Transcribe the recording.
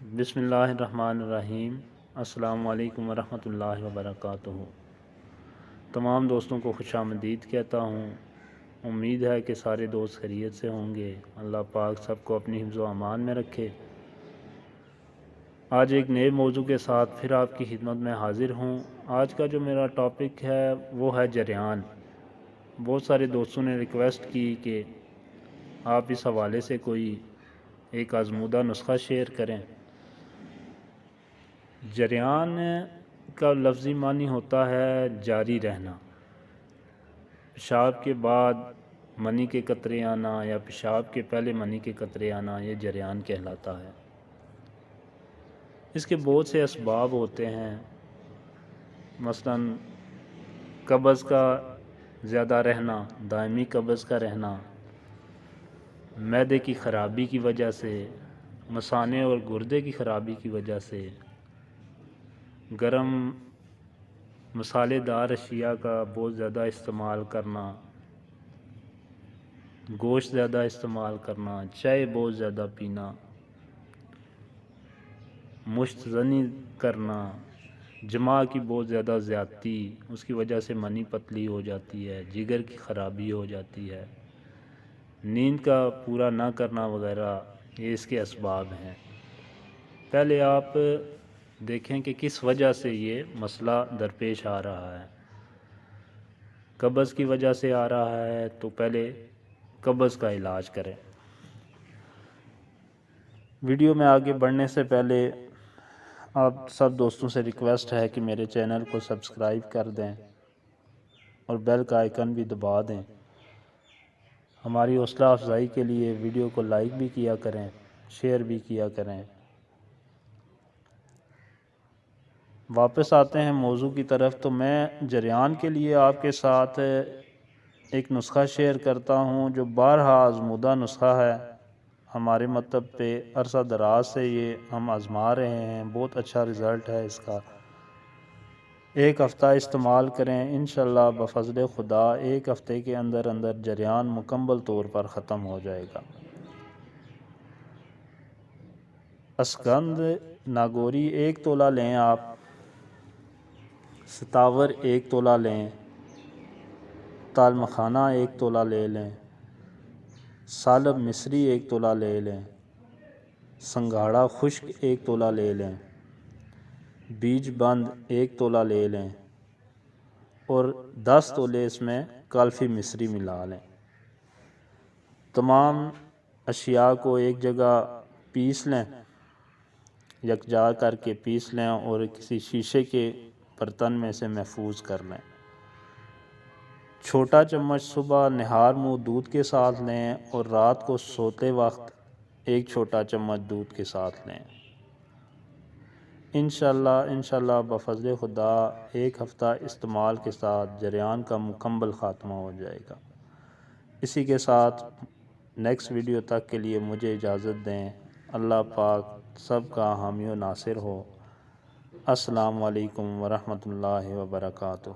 بسم اللہ الرحمن الرحیم۔ السلام علیکم ورحمۃ اللہ وبرکاتہ۔ تمام دوستوں کو خوش آمدید کہتا ہوں۔ امید ہے کہ سارے دوست خیریت سے ہوں گے۔ اللہ پاک سب کو اپنی حفظ و امان میں رکھے۔ آج ایک نئے موضوع کے ساتھ پھر آپ کی خدمت میں حاضر ہوں۔ آج کا جو میرا ٹاپک ہے وہ ہے جریان۔ بہت سارے دوستوں نے ریکویسٹ کی کہ آپ اس حوالے سے کوئی ایک آزمودہ نسخہ شیئر کریں۔ جریان کا لفظی معنی ہوتا ہے جاری رہنا۔ پیشاب کے بعد منی کے قطرے آنا یا پیشاب کے پہلے منی کے قطرے آنا، یہ جریان کہلاتا ہے۔ اس کے بہت سے اسباب ہوتے ہیں، مثلاً قبض کا زیادہ رہنا، دائمی قبض کا رہنا، معدے کی خرابی کی وجہ سے، مثانے اور گردے کی خرابی کی وجہ سے، گرم مسالے دار اشیاء کا بہت زیادہ استعمال کرنا، گوشت زیادہ استعمال کرنا، چائے بہت زیادہ پینا، مشت زنی کرنا، جماع کی بہت زیادہ زیادتی، اس کی وجہ سے منی پتلی ہو جاتی ہے، جگر کی خرابی ہو جاتی ہے، نیند کا پورا نہ کرنا وغیرہ، یہ اس کے اسباب ہیں۔ پہلے آپ دیکھیں کہ کس وجہ سے یہ مسئلہ درپیش آ رہا ہے۔ قبض کی وجہ سے آ رہا ہے تو پہلے قبض کا علاج کریں۔ ویڈیو میں آگے بڑھنے سے پہلے آپ سب دوستوں سے ریکویسٹ ہے کہ میرے چینل کو سبسکرائب کر دیں اور بیل کا آئیکن بھی دبا دیں۔ ہماری حوصلہ افزائی کے لیے ویڈیو کو لائک بھی کیا کریں، شیئر بھی کیا کریں۔ واپس آتے ہیں موضوع کی طرف۔ تو میں جریان کے لیے آپ کے ساتھ ایک نسخہ شیئر کرتا ہوں جو بارہا آزمودہ نسخہ ہے۔ ہمارے مطلب پہ عرصہ دراز سے یہ ہم آزما رہے ہیں، بہت اچھا رزلٹ ہے اس کا۔ ایک ہفتہ استعمال کریں، انشاءاللہ بفضل خدا ایک ہفتے کے اندر اندر جریان مکمل طور پر ختم ہو جائے گا۔ اسکند ناگوری 1 تولہ لیں آپ، ستاور 1 تولہ لیں، تال مکھانہ 1 تولہ لے لیں، سالب مصری 1 تولہ لے لیں، سنگھاڑا خشک 1 تولہ لے لیں، بیج بند 1 تولہ لے لیں اور 10 تولے اس میں کالفی مصری ملا لیں۔ تمام اشیاء کو ایک جگہ پیس لیں، یکجا کر کے پیس لیں اور کسی شیشے کے برتن میں سے محفوظ کر لیں۔ چھوٹا چمچ صبح نہار منہ دودھ کے ساتھ لیں اور رات کو سوتے وقت 1 چھوٹا چمچ دودھ کے ساتھ لیں۔ انشاءاللہ بفضل خدا ایک ہفتہ استعمال کے ساتھ جریان کا مکمل خاتمہ ہو جائے گا۔ اسی کے ساتھ نیکسٹ ویڈیو تک کے لیے مجھے اجازت دیں۔ اللہ پاک سب کا حامی و ناصر ہو۔ السلام علیکم ورحمۃ اللہ وبرکاتہ۔